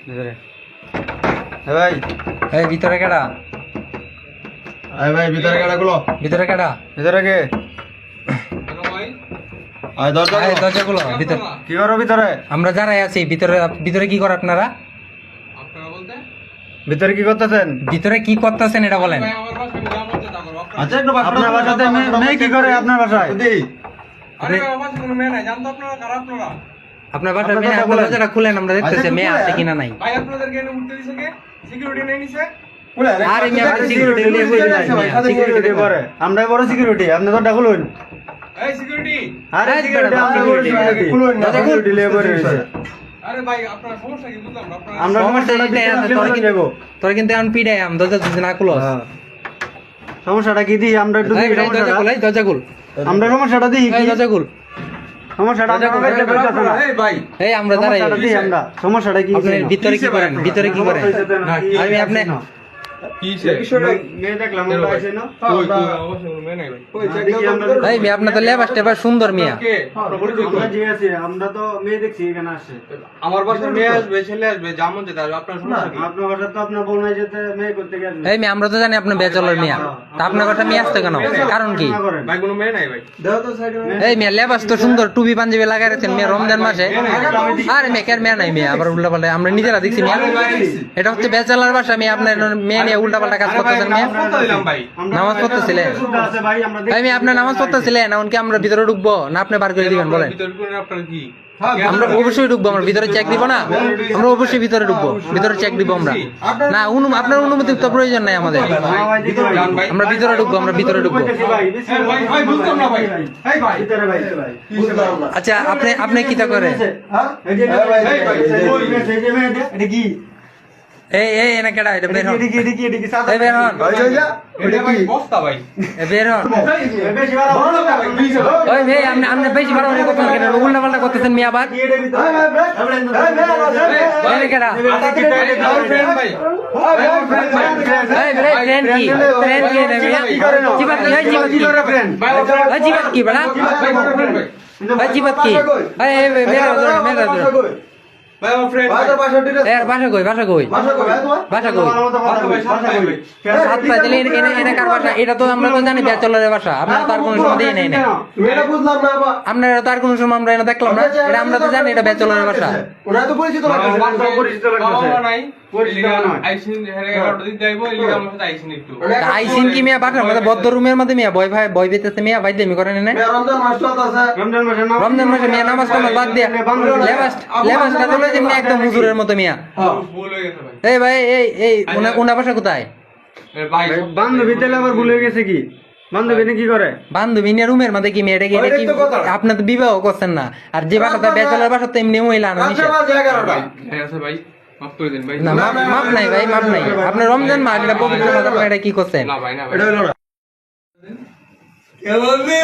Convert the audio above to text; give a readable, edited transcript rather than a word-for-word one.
ভিতরে ভাই, এই ভিতরে কেডা? আয় ভাই ভিতরে কেডা গুলো? ভিতরে কেডা? ভিতরে কে? আয় দরজা এই দরজা গুলো ভিতরে। কি করো ভিতরে? আমরা যারাই আছি ভিতরে। ভিতরে কি করে আপনারা? ভিতরে কি করতেছেন? ভিতরে কি করতেছেন এটা বলেন। আচ্ছা একটু আপনার বাসাতে মেয়ে কি করে আপনার বাসায়? আপনার বাসার মেয়ে, আপনার দরজাটা খুলেন, আমরা দেখতেছি মেয়ে আছে কিনা নাই। আর এই মেয়ে সিকিউরিটি নিয়ে বসে আছে ভাই, সিকিউরিটি করে। আমরা বড় সিকিউরিটি, আপনি দরজা খুলুন। এই সিকিউরিটি, আরে সিকিউরিটি আপনি সিকিউরিটি খুলুন না, সিকিউরিটি নিয়ে বসে আছে। আরে ভাই আপনার সমস্যা কি বুঝলাম না? আপনার আমরা সমস্যাটা কি তোর কিন্তু এখন পিড়াই আম দরজা যদি না খুলো। সমস্যাটা কি দিই আমরা একটু দিই দরজা খুল, এই দরজা খুল, আমরা সমস্যাটা দিই এই দরজা খুল। সমস্যাটা আমরা দেখতে পাচ্ছি না। এই ভাই, এই আমরা দাঁড়াই। সমস্যাটা দিই আমরা। সমস্যাটা কি? আপনি ভিতরে কি করেন? ভিতরে কি করেন? আমি আপনি কিসে মেয়ে দেখলাম আমরা আইছে না। কই কই অবশ্য মেয়ে নাই ভাই। কই চেক দেখি আমরা এই মেয়ে আপনার তো লেবাস টেবাস সুন্দর মিয়া। কে আমরা যে আছি আমরা তো মেয়ে দেখছি এখানে আসে। আমার বাসায় মেয়ে আসবে, ছেলে আসবে, যেমন যেতে আসবে, আপনার সমস্যা কি? আপনার বাসা তো আপনার বউ নাই যেতে মেয়ে করতে গেছে। এই মেয়ে আমরা তো জানি আপনি বেচলার মিয়া, তা আপনার কথা মেয়ে আসতে কেন? কারণ কি? ভাই কোনো মেয়ে নাই ভাই। দাও তো সাইডে। এই মেয়ে লেবাস তো সুন্দর, টুপি পাঞ্জাবি লাগাই রাখছেন মেয়ে রমজান মাসে। আরে মেয়ে কেন মেয়ে নাই মেয়ে, আবার উল্টা পাল্টা আমরা নিজেরা দেখছি মেয়ে। এটা হচ্ছে বেচালার বাসা, মেয়ে আপনার মেয়ে নিয়ে উল্টা পাল্টা কাজ করতেছেন মেয়ে। দিলাম ভাই। নামাজ পড়তেছিলেন? আছে ভাই আমরা এই মেয়ে আপনি নামাজ পড়তেছিলেন, এমনকি আমরা ভিতরে ঢুকবো না আপনি বার করে দিবেন বলেন? ভিতর কোন আপনার কি? আমরা অবশ্যই ঢুকবো, আমরা ভিতরে চেক দিব না? আমরা অবশ্যই ভিতরে ঢুকবো, ভিতরে চেক দিব আমরা। না আপনার অনুমতি তো প্রয়োজন নাই আমাদের। আমরা ভিতরে ঢুকবো, আমরা ভিতরে ঢুকবো। ভাই ভাই বুঝতাম না ভাই। এই ভাই ভিতরে ভাই আচ্ছা আপনি কি তা করে? হ্যাঁ এই যে ভাই এই যে মেয়ে এটা কি? এই এনে কেডা? এটা বের হন, এটা কি সাদা? এই বের হন, এটা ভাই বস্তা ভাই। এই বের হন। বেশি বড় না ভাই প্লিজ ওই মেয়ে আপনি বেশি বাড়াবাড়ি করতেছেন কেন? উল্টা পাল্টা করতেছেন মেয়ে আবার। কি এটা ভিতরে এনে কেডা? আমার ফ্রেন্ড ভাই। এই রে ট্রেন কি? ট্রেন কি রে মেয়ে? জিবাত কি? এই জিবাত কি? ভাই এই জিবাত কি বড়া? ভাই আমার ফ্রেন্ড ভাই। এই জিবাত কি? এই মেরা ধরো। ভাই আমার ফ্রেন্ড ভাই। এ বাসা কই? বাসা কই? বাসা কই? সাত পাই দিলে এনে কার বাসা? এটা তো আমরা তো জানি বেচলারের বাসা। আপনারা তার কোনো সময় দিয়ে নেই না। এটা বুঝলাম না বাবা। আপনারা তার কোনো সময় আমরা এটা দেখলাম না। এটা আমরা তো জানি এটা বেচলারের বাসা। ওরা তো পরিচিত লাগছে, পরিচিত লাগছে। নাই পরিচিত নয়। আইসিন হেরে 11টা দিন যাইবো, এলিগা আমার সাথে আইসিন একটু। আইসিন কি মিয়া বাসার মধ্যে বদ্ধ রুমের মধ্যে মিয়া ভয় পেতেছে মিয়া, ভাই দেমি করেন না। রমজান মাস চলতেছে, রমজান মাসে রমজান মাসে মিয়া নামাজ টামাজ বাদ দিয়া লেবাসটা তোলে যে মিয়া একদম হুজুরের মতো মিয়া। ভুল হয়ে গেছে ভাই। এই ভাই এই উনা বাসা কোথায়? ভাই বান্ধবী তেলে আবার ভুলে গেছে কি? বান্ধবী কি করে? বান্ধবী নিয়ে রুমের মধ্যে কি মেয়ে এটা কি আপনি তো বিবাহ করছেন না? আর যে বাসাটা বেচলার বাসা তো এমনি মহিলা না নিষেধ। ঠিক আছে ভাই, মাফ করে দিন ভাই। না মাপ নাই ভাই, মাপ নাই। আপনার রমজান মাস এটা পবিত্র মাস, আপনি এটা কি করছেন? না ভাই না ভাই। এটা হলো না। কে বলবি?